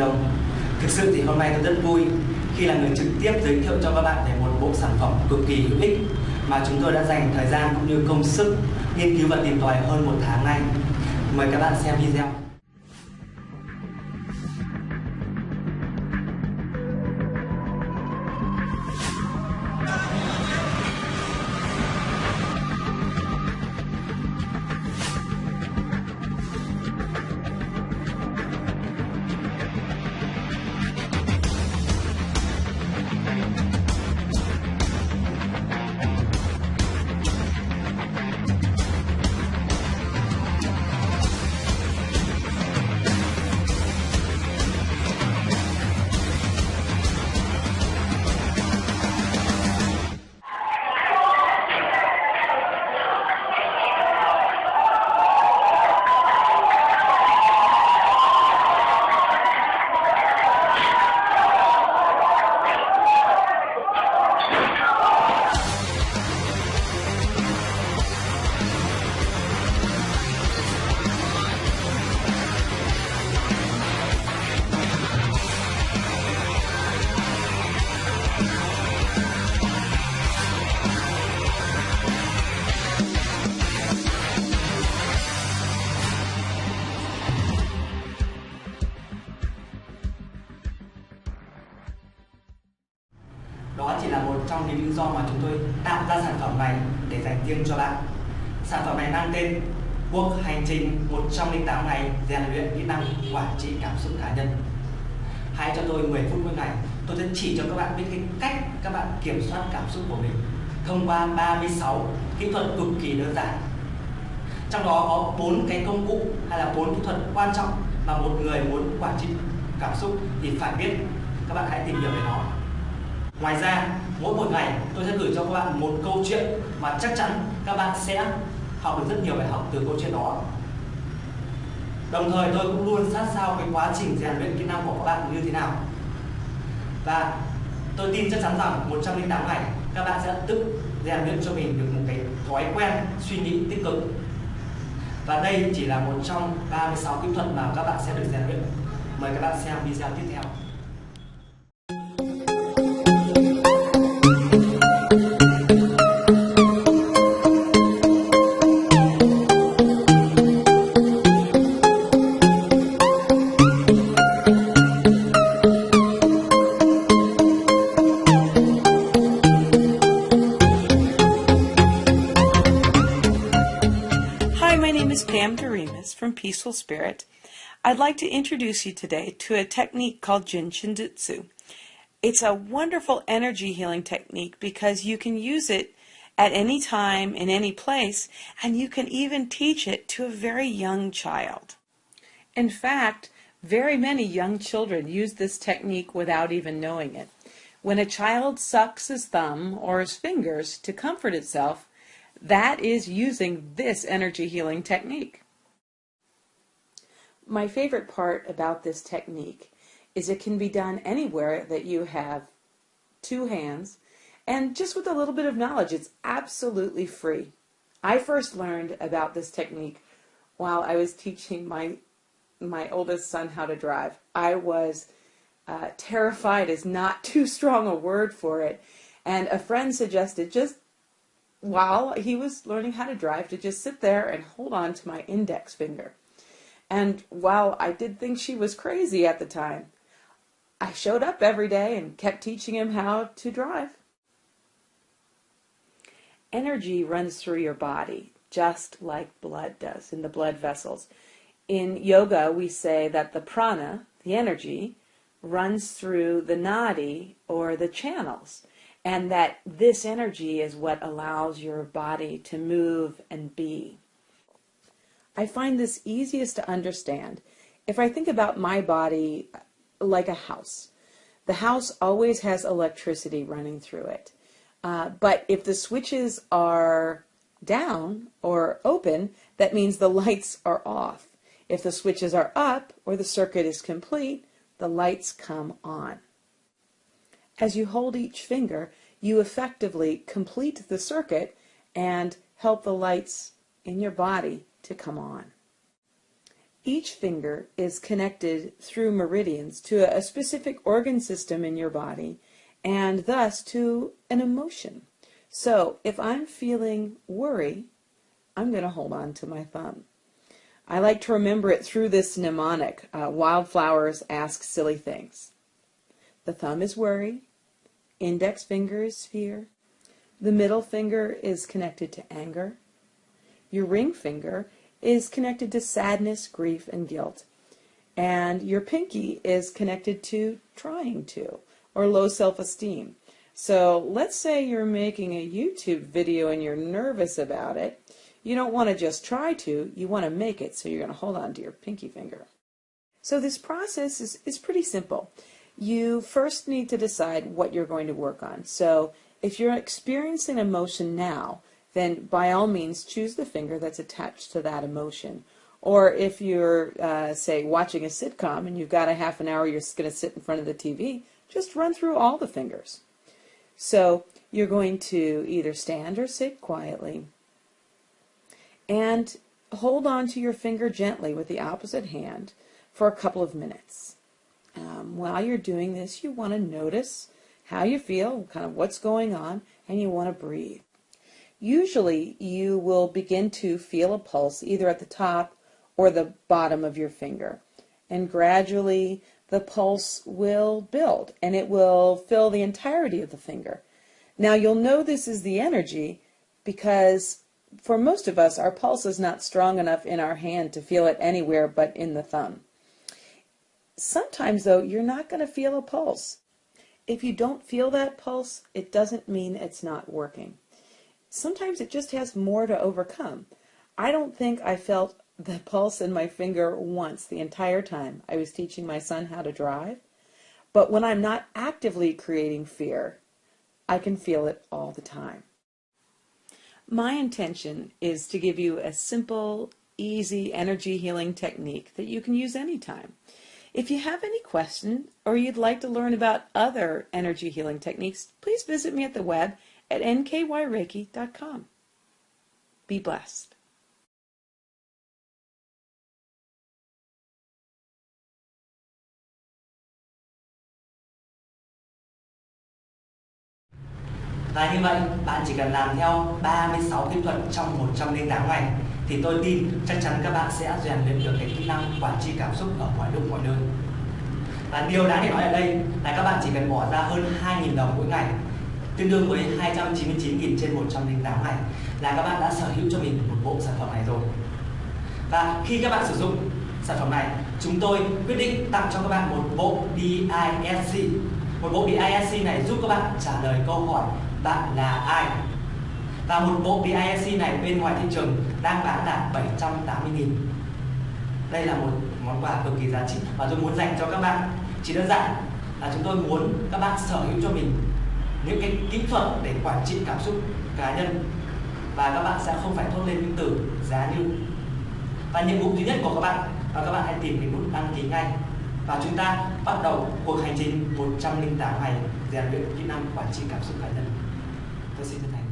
đâu. Thực sự thì hôm nay tôi rất vui khi là người trực tiếp giới thiệu cho các bạn về một bộ sản phẩm cực kỳ hữu ích mà chúng tôi đã dành thời gian cũng như công sức nghiên cứu và tìm tòi hơn 1 tháng nay. Mời các bạn xem video. Đó chỉ là một trong những lý do mà chúng tôi tạo ra sản phẩm này để dành riêng cho bạn. Sản phẩm này mang tên Cuộc Hành Trình 108 ngày rèn luyện kỹ năng quản trị cảm xúc cá nhân. Hãy cho tôi 10 phút mỗi ngày, tôi sẽ chỉ cho các bạn biết cái cách các bạn kiểm soát cảm xúc của mình thông qua 36 kỹ thuật cực kỳ đơn giản. Trong đó có 4 cái công cụ hay là 4 kỹ thuật quan trọng mà một người muốn quản trị cảm xúc thì phải biết. Các bạn hãy tìm hiểu về nó. Ngoài ra, mỗi một ngày tôi sẽ gửi cho các bạn một câu chuyện mà chắc chắn các bạn sẽ học được rất nhiều bài học từ câu chuyện đó. Đồng thời tôi cũng luôn sát sao cái quá trình rèn luyện kỹ năng của các bạn như thế nào. Và tôi tin chắc chắn rằng 108 ngày các bạn sẽ tự rèn luyện cho mình được một cái thói quen suy nghĩ tích cực. Và đây chỉ là một trong 36 kỹ thuật mà các bạn sẽ được rèn luyện. Mời các bạn xem video tiếp theo. From Peaceful Spirit. I'd like to introduce you today to a technique called Jin Shinjutsu. It's a wonderful energy healing technique because you can use it at any time, in any place, and you can even teach it to a very young child. In fact, very many young children use this technique without even knowing it. When a child sucks his thumb or his fingers to comfort itself, that is using this energy healing technique. My favorite part about this technique is it can be done anywhere that you have 2 hands, and just with a little bit of knowledge, it's absolutely free. I first learned about this technique while I was teaching my oldest son how to drive. I was terrified is not too strong a word for it, and a friend suggested just while he was learning how to drive to just sit there and hold on to my index finger. And while I did think she was crazy at the time, I showed up every day and kept teaching him how to drive. Energy runs through your body, just like blood does in the blood vessels. In yoga, we say that the prana, the energy, runs through the nadi, or the channels, and that this energy is what allows your body to move and be. I find this easiest to understand if I think about my body like a house. The house always has electricity running through it. But if the switches are down or open, that means the lights are off. If the switches are up or the circuit is complete, the lights come on. As you hold each finger, you effectively complete the circuit and help the lights in your body to come on. Each finger is connected through meridians to a specific organ system in your body and thus to an emotion. So if I'm feeling worry, I'm going to hold on to my thumb. I like to remember it through this mnemonic, wildflowers ask silly things. The thumb is worry, index finger is fear, the middle finger is connected to anger, your ring finger is connected to sadness, grief, and guilt, and your pinky is connected to trying to, or low self-esteem. So let's say you're making a YouTube video and you're nervous about it. You don't want to just try to, you want to make it, so you're going to hold on to your pinky finger. So this process is pretty simple. You first need to decide what you're going to work on. So if you're experiencing emotion now, then by all means choose the finger that's attached to that emotion. Or if you're, say, watching a sitcom and you've got a half an hour you're going to sit in front of the TV, just run through all the fingers. So you're going to either stand or sit quietly and hold on to your finger gently with the opposite hand for a couple of minutes. While you're doing this, you want to notice how you feel, kind of what's going on, and you want to breathe. Usually you will begin to feel a pulse either at the top or the bottom of your finger, and gradually the pulse will build and it will fill the entirety of the finger. Now you'll know this is the energy because for most of us our pulse is not strong enough in our hand to feel it anywhere but in the thumb. Sometimes though you're not going to feel a pulse. If you don't feel that pulse, it doesn't mean it's not working. Sometimes it just has more to overcome. I don't think I felt the pulse in my finger once the entire time I was teaching my son how to drive. But when I'm not actively creating fear, I can feel it all the time. My intention is to give you a simple, easy energy healing technique that you can use anytime. If you have any questions or you'd like to learn about other energy healing techniques, please visit me at the web at nkyrreiki.com. Be blessed. Và như vậy, bạn chỉ cần làm theo 36 kỹ thuật trong 108 ngày thì tôi tin chắc chắn các bạn sẽ rèn luyện được cái kỹ năng quản trị cảm xúc ở mọi lúc mọi nơi. Và điều đáng để nói ở đây là các bạn chỉ cần bỏ ra hơn 2.000 đồng mỗi ngày, tương đương với 299.000 trên 108 ngày là các bạn đã sở hữu cho mình một bộ sản phẩm này rồi. Và khi các bạn sử dụng sản phẩm này, chúng tôi quyết định tặng cho các bạn một bộ DISC. Một bộ DISC này giúp các bạn trả lời câu hỏi bạn là ai. Và một bộ DISC này bên ngoài thị trường đang bán là 780.000. Đây là một món quà cực kỳ giá trị và tôi muốn dành cho các bạn. Chỉ đơn giản là chúng tôi muốn các bạn sở hữu cho mình những cái kỹ thuật để quản trị cảm xúc cá nhân và các bạn sẽ không phải thốt lên những từ giá như. Và nhiệm vụ thứ nhất của các bạn là các bạn hãy tìm cái nút đăng ký ngay và chúng ta bắt đầu cuộc hành trình 108 ngày rèn luyện kỹ năng quản trị cảm xúc cá nhân. Tôi xin chân thành